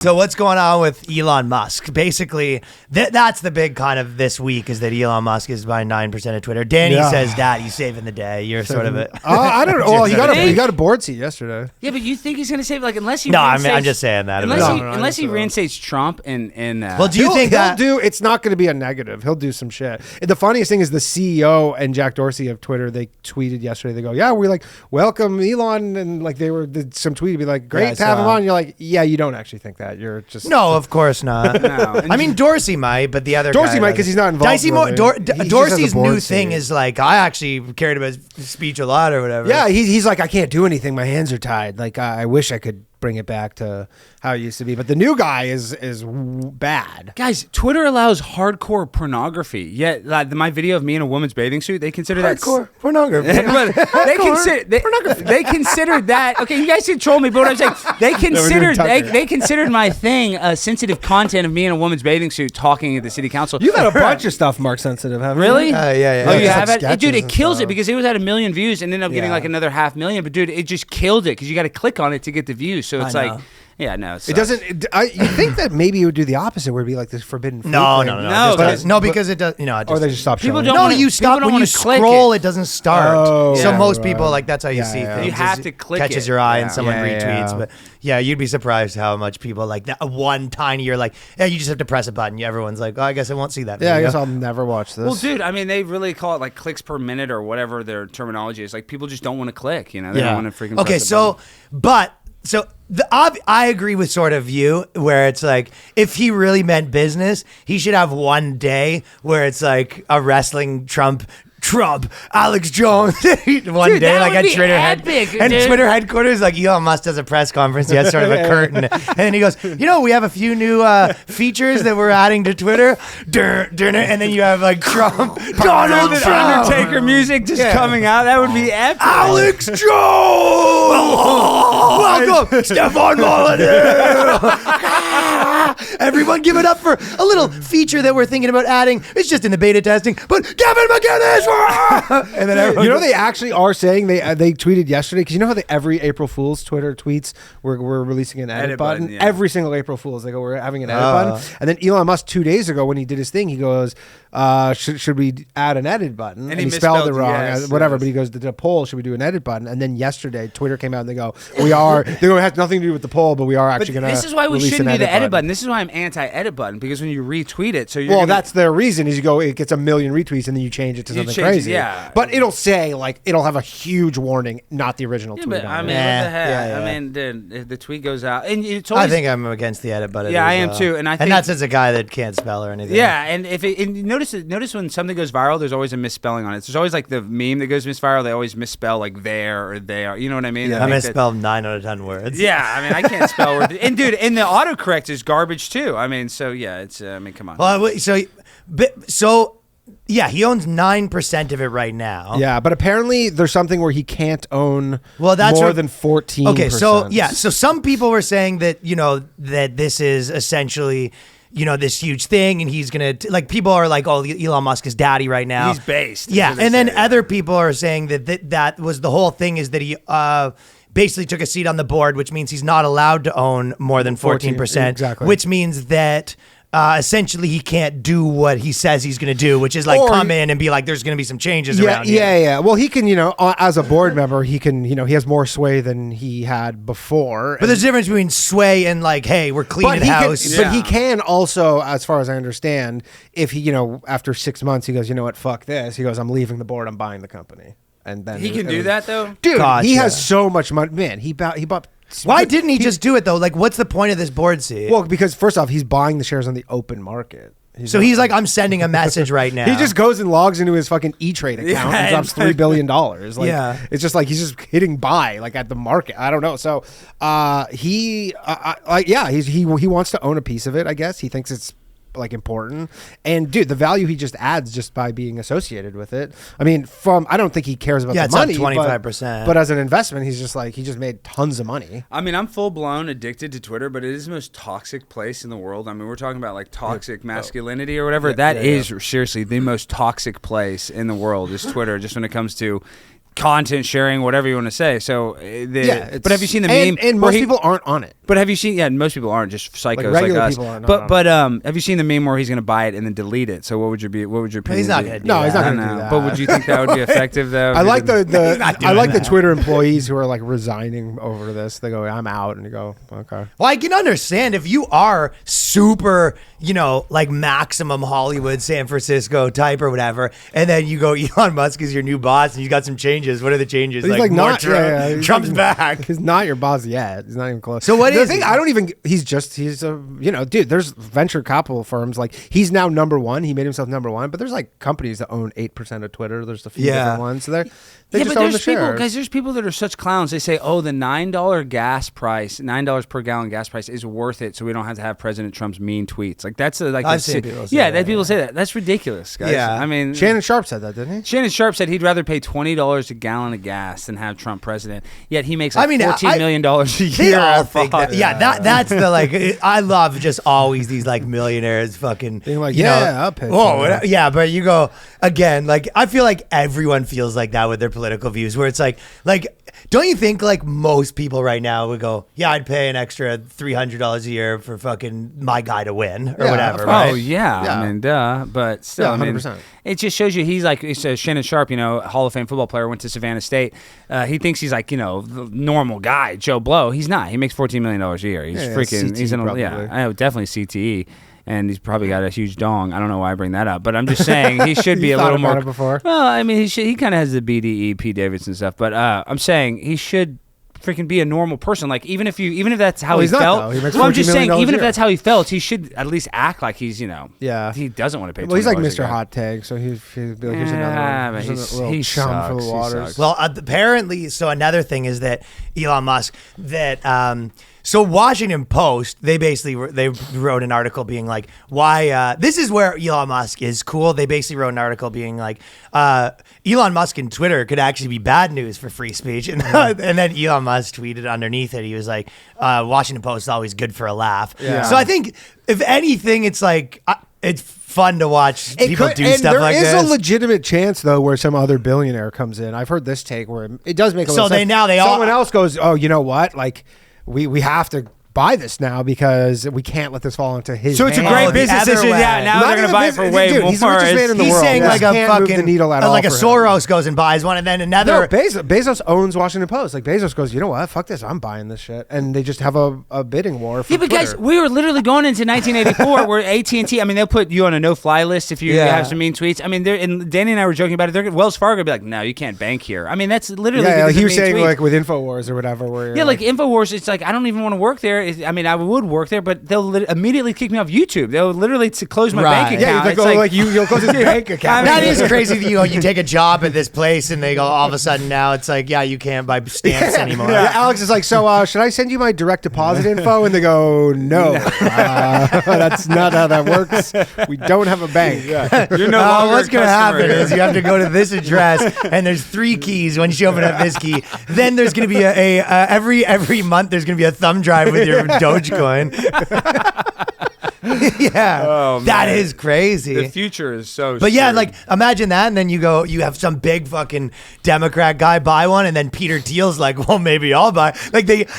So what's going on with Elon Musk? Basically, that's the big kind of this week is that Elon Musk is buying 9% of Twitter. Danny says that he's saving the day. You're sort of a... I don't know. Well, he got a board seat yesterday. Yeah, but you think he's going to save, like, unless he... No, I'm just saying that. Unless he reinstates Trump and well, do you think that... It's not going to be a negative. He'll do some shit. The funniest thing is the CEO and Jack Dorsey of Twitter, they tweeted yesterday. They go, yeah, we're like, welcome Elon. And like some tweet to be like, great to have him on. And you're like, yeah, you don't actually think that. You're just... No, of course not. No. I mean, Dorsey might, but the other Dorsey might because he's not involved. Dorsey's new thing is like, I actually cared about his speech a lot or whatever. Yeah, he's like, I can't do anything. My hands are tied. Like, I wish I could bring it back to how it used to be. But the new guy is bad. Guys, Twitter allows hardcore pornography. Yet, my video of me in a woman's bathing suit, they consider that hardcore pornography. They considered that. Okay, you guys can troll me, but what I'm saying, they considered my thing sensitive content of me in a woman's bathing suit talking at the city council. You've had a bunch of stuff Mark sensitive, haven't you? Really? Yeah. Oh, you have it? Dude, it kills it because it was at 1 million views and ended up getting like another 500,000. But dude, it just killed it because you got to click on it to get the views. So it's like, yeah, no. It doesn't. You think that maybe it would do the opposite, where it'd be like this forbidden fruit? No, because it does. Or they just stop showing. You stop when you scroll. It doesn't start. Oh, so most people like that's how you see things. You have to click. Catches your eye and someone retweets. But yeah, you'd be surprised how much people like that. One tiny. You're like, yeah, you just have to press a button. Everyone's like, oh, I guess I won't see that. Yeah, I guess I'll never watch this. Well, dude, I mean, they really call it like clicks per minute or whatever their terminology is. Like people just don't want to click. You know, they don't want to freaking. Okay, so I agree with sort of you where it's like if he really meant business, he should have one day where it's like a wrestling Trump Alex Jones one day like at Twitter headquarters like Elon Musk does a press conference. He has sort of a curtain and then he goes, we have a few new features that we're adding to Twitter. And then you have like Trump, Donald Trump, Undertaker music just coming out. That would be epic. Alex Jones. Welcome, Stefan Molyneux. Everyone give it up for a little feature that we're thinking about adding. It's just in the beta testing, but Kevin McGinnis. And then everyone they actually are saying they tweeted yesterday because you know how every April Fool's Twitter tweets we're releasing an edit button. Every single April Fool's they go we're having an edit button, and then Elon Musk 2 days ago when he did his thing he goes should we add an edit button and he spelled it wrong whatever but he goes the poll should we do an edit button and then yesterday Twitter came out and they go it has nothing to do with the poll but we are actually going to this is why we shouldn't do the edit button. This is why I'm anti-edit button because when you retweet it that's their reason is you go it gets 1 million retweets and then you change it to something crazy. Yeah. But it'll say it'll have a huge warning, not the original tweet. But, I mean, what the heck? I mean, the tweet goes out, and it's always, I think I'm against the edit button. Yeah, I am too, and that's as a guy that can't spell or anything. Yeah, and notice when something goes viral, there's always a misspelling on it. There's always like the meme that goes viral. They always misspell like there or they are. You know what I mean? Yeah, I misspelled 9 out of 10 words. Yeah, I mean, I can't spell words. And dude, and the autocorrect is garbage too. I mean, so yeah, it's. I mean, come on. Well, so. Yeah, he owns 9% of it right now. Yeah, but apparently there's something where he can't own more than 14%. Okay, so some people were saying that, that this is essentially, this huge thing and he's going to, like, people are like, oh, Elon Musk is daddy right now. He's based. Yeah, and then other people are saying that was the whole thing is that he basically took a seat on the board, which means he's not allowed to own more than 14%. Exactly. Which means that... essentially he can't do what he says he's going to do, which is like come in and be like, there's going to be some changes around here. Yeah. Well, he can, as a board member, he can, he has more sway than he had before. But there's a difference between sway and like, hey, we're cleaning the house. But he can also, as far as I understand, if he, after 6 months, he goes, you know what, fuck this. He goes, I'm leaving the board. I'm buying the company. And then he can do that though? Dude, gotcha. He has so much money. Man, he bought. Why didn't he just do it though? Like, what's the point of this board seat? Well, because first off, he's buying the shares on the open market. He's like, I'm sending a message right now. He just goes and logs into his fucking E-Trade account and drops $3 billion. Like, it's just like he's just hitting buy like at the market. I don't know. So he wants to own a piece of it. I guess he thinks it's like important, and dude, the value he just adds just by being associated with it. I mean, I don't think he cares about the money. 25%. But as an investment, he's just like he just made tons of money. I mean, I'm full blown addicted to Twitter, but it is the most toxic place in the world. I mean, we're talking about like toxic masculinity or whatever. That is seriously the most toxic place in the world is Twitter. Just when it comes to content sharing, whatever you want to say. So, but have you seen the meme? And most people aren't on it. But have you seen? Yeah, most people aren't, just psychos like regular us. People aren't but have you seen the meme where he's going to buy it and then delete it? So what would your opinion? He's not going to do No, that. he's not going to do that. But would you think that would be effective though? I like the Twitter employees who are like resigning over this. They go, "I'm out," and you go, "Okay." Well, I can understand if you are super, like maximum Hollywood, San Francisco type or whatever, and then you go, Elon Musk is your new boss, and he's got some changes. What are the changes? He's like more not Trump. Trump's back. He's not your boss yet. He's not even close. So what the is thing? he? I don't even. He's a dude. There's venture capital firms like he's now number one. He made himself number one. But there's like companies that own 8% of Twitter. There's a few different ones. So they just own the shares. Guys, there's people that are such clowns. They say, "Oh, the $9 gas price, $9 per gallon gas price is worth it, so we don't have to have President Trump's mean tweets." Like that's I've seen people say that. People say that. That's ridiculous, guys. Yeah. I mean, Shannon Sharp said that, didn't he? Shannon Sharp said he'd rather pay $20 a gallon of gas than have Trump president. Yet he makes $14 million a year. They all think that. Yeah, that's the like. I love just always these like millionaires fucking being like, I'll pay. Oh, yeah, but you go again. Like I feel like everyone feels like that with their political views, where it's like, don't you think like most people right now would go, yeah, I'd pay an extra $300 a year for fucking my guy to win or whatever. Right? Oh yeah, I mean, duh. But still, 100%. It just shows you he's like Shannon Sharp, Hall of Fame football player, went to Savannah State. He thinks he's like the normal guy, Joe Blow. He's not. He makes $14 million a year. He's freaking. CTE he's in probably. I know, definitely CTE. And he's probably got a huge dong. I don't know why I bring that up, but I'm just saying he should be a little more. It before? Well, I mean, he kind of has the BDE, P. Davidson stuff, but I'm saying he should freaking be a normal person. Like even if that's how he felt. He makes I'm just saying, even if a year. that's how he felt, he should at least act like he's he doesn't want to pay. Well, he's like $20 Mr. Hot Tag, so he'd be like, here's another one. Here's a little chum for the waters. Well, apparently, so another thing is that Elon Musk that. So Washington Post, they wrote an article being like, why, this is where Elon Musk is cool. They basically wrote an article being like, Elon Musk and Twitter could actually be bad news for free speech. And, and then Elon Musk tweeted underneath it, he was like, Washington Post is always good for a laugh. Yeah. So I think if anything, it's like, it's fun to watch people do stuff like this. There is a legitimate chance, though, where some other billionaire comes in. I've heard this take where it does make a little sense. Someone else goes, oh, you know what? Like, we have to buy this now because we can't let this fall into his So it's hands. a great business decision. Yeah, now they're going to buy it for way more. He's the richest man in the He's world. saying like a fucking the needle at all like a for Soros goes and buys one, and then another. No, Bezos owns Washington Post. Like Bezos goes, you know what? Fuck this. I'm buying this shit, and they just have a bidding war. For but guys, we were literally going into 1984 where AT&T. I mean, they'll put you on a no-fly list if you have some mean tweets. I mean, and Danny and I were joking about it. Wells Fargo would be like, no, you can't bank here. I mean, that's literally like he was saying tweets. Like with InfoWars or whatever. Where like InfoWars, it's like I don't even want to work there. I mean, I would work there, but they'll immediately kick me off YouTube. They'll literally close my bank account. Yeah, like you'll close his bank account. That is crazy. You take a job at this place and they go all of a sudden now it's like you can't buy stamps anymore. Yeah, Alex is like, so should I send you my direct deposit info? And they go, no, that's not how that works. We don't have a bank. You're no longer what's going to happen is you have to go to this address and there's 3 keys when you open up this key. Then there's going to be every month there's going to be a thumb drive with your Dogecoin. Yeah, that is crazy. The future is so. But yeah, like imagine that, and then you have some big fucking Democrat guy buy one, and then Peter Thiel's like, well, maybe I'll buy.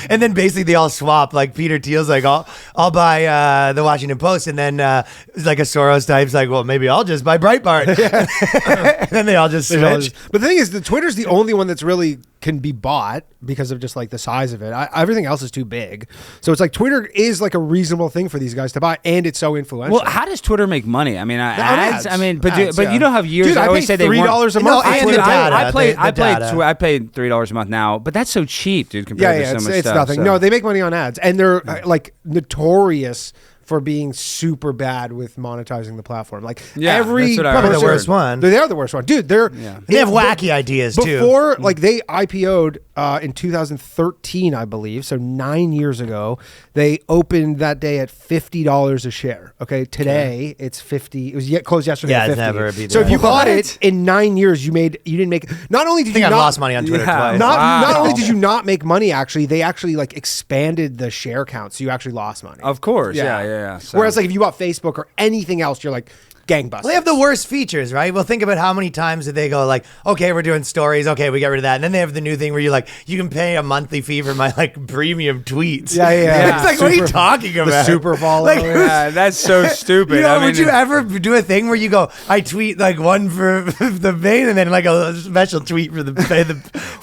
And then basically they all swap. Like Peter Thiel's like, I'll buy the Washington Post, and then like a Soros type's like, well, maybe I'll just buy Breitbart. And then they all just switch. But the thing is, the Twitter's the only one that's really can be bought because of just like the size of it. Everything else is too big. So it's like Twitter is like a reasonable thing for these guys to buy, and it's so influential. Well, how does Twitter make money? I mean, ads. I mean, but ads, you don't have years. Dude, I always say they $3 a month. I paid $3 a month now, but that's so cheap, dude. Compared to so much it's stuff. Nothing. So. No, they make money on ads, and they're like notorious for being super bad with monetizing the platform. Like every probably the worst one. They are the worst one, dude. They have wacky ideas too. Before, like they IPO'd in 2013, I believe. So 9 years ago, they opened that day at $50 a share. Okay, today it's 50. It was closed yesterday. Yeah, at 50. it's never beat so that. if you bought it in 9 years, you didn't make. Not only did I think you I've not lost money on Twitter twice. Not only did you not make money, actually, they actually like expanded the share count, so you actually lost money. Of course, yeah. yeah. So. Whereas like if you bought Facebook or anything else, you're like gangbusters. They have the worst features, right? Well, think about how many times did they go like, okay, we're doing stories. Okay, we got rid of that. And then they have the new thing where you can pay a monthly fee for my like premium tweets. Yeah. It's like, what are you talking about? The super follow. Like, Yeah, that's so stupid. Would you ever do a thing where you go, I tweet like one for the main and then like a special tweet for the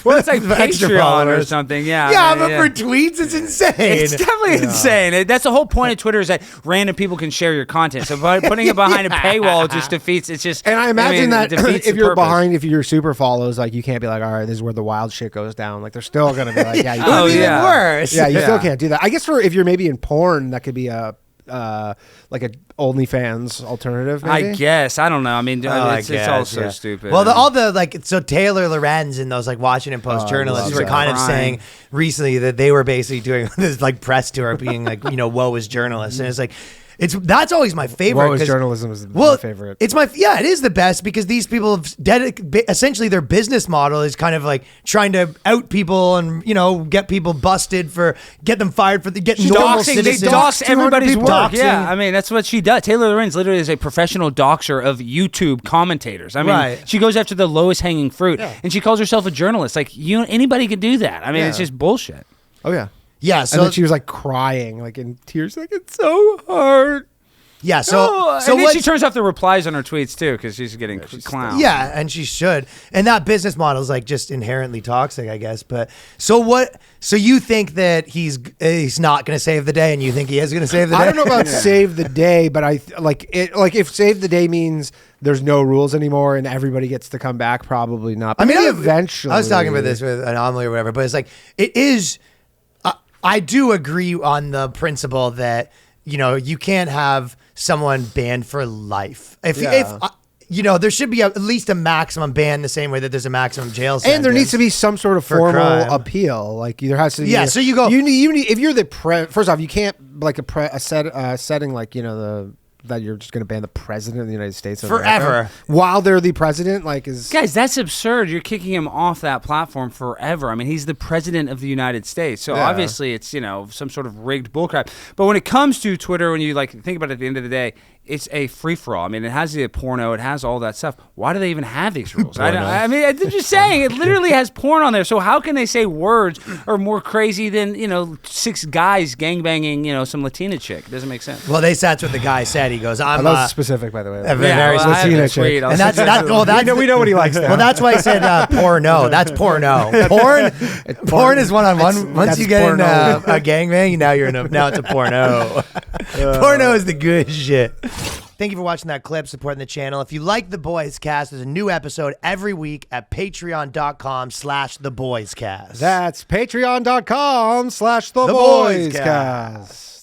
well, it's like extra Patreon followers or something. Yeah. Yeah, but for tweets, it's insane. It's definitely insane. That's the whole point of Twitter is that random people can share your content. So by putting it behind a paywall just defeats. It's just. And I imagine that if you're behind, if you're super follows, like you can't be like, all right, this is where the wild shit goes down. Like they're still gonna be like, yeah, you it would be even worse. Yeah, you still can't do that. I guess if you're maybe in porn, that could be a like a OnlyFans alternative. Maybe? I guess I don't know. I mean, it's all so stupid. Well, all the like, so Taylor Lorenz and those like Washington Post journalists were kind of saying recently that they were basically doing this like press tour, being like, woe is journalists, and it's like. That's always my favorite. Woe is journalism is my favorite. It is the best because these people have essentially their business model is kind of like trying to out people and get people busted get them fired for getting normal citizens. They dox everybody's work. Doxing. Yeah, I mean that's what she does. Taylor Lorenz literally is a professional doxer of YouTube commentators. I mean, she goes after the lowest hanging fruit, and she calls herself a journalist. Like anybody could do that. I mean, it's just bullshit. Oh yeah. Yeah, so and then she was like crying, like in tears, like it's so hard. Yeah, and then she turns off the replies on her tweets too because she's getting clowned. Yeah, and she should. And that business model is like just inherently toxic, I guess. But so what? So you think that he's not going to save the day, and you think he is going to save the day? I don't know about save the day, but I like it. Like if save the day means there's no rules anymore and everybody gets to come back, probably not. But maybe eventually. I was talking about this with Anomaly or whatever, but it's like it is. I do agree on the principle that you can't have someone banned for life. If there should be at least a maximum ban the same way that there's a maximum jail sentence. And there needs to be some sort of formal appeal. Like there has to be. Yeah, so you go. You need if you're the first off, you can't like a setting like that you're just going to ban the president of the United States forever while they're the president. Guys, that's absurd. You're kicking him off that platform forever. I mean, he's the president of the United States, so obviously it's some sort of rigged bullcrap. But when it comes to Twitter, when you think about it at the end of the day, it's a free-for-all. I mean, it has the porno, it has all that stuff. Why do they even have these rules? I mean, I'm just saying, it literally has porn on there. So how can they say words are more crazy than 6 guys gangbanging some Latina chick? It doesn't make sense. Well, that's what the guy said. He goes, "I'm specific, by the way." Very Latina chick, and that's we know what he likes. Now. Well, that's why I said porno. That's porno. Porn is one-on-one. Once you get in a gangbang, now it's a porno. Porno is the good shit. Thank you for watching that clip, supporting the channel. If you like The Boyscast, there's a new episode every week at patreon.com/TheBoyscast. That's patreon.com/TheBoyscast.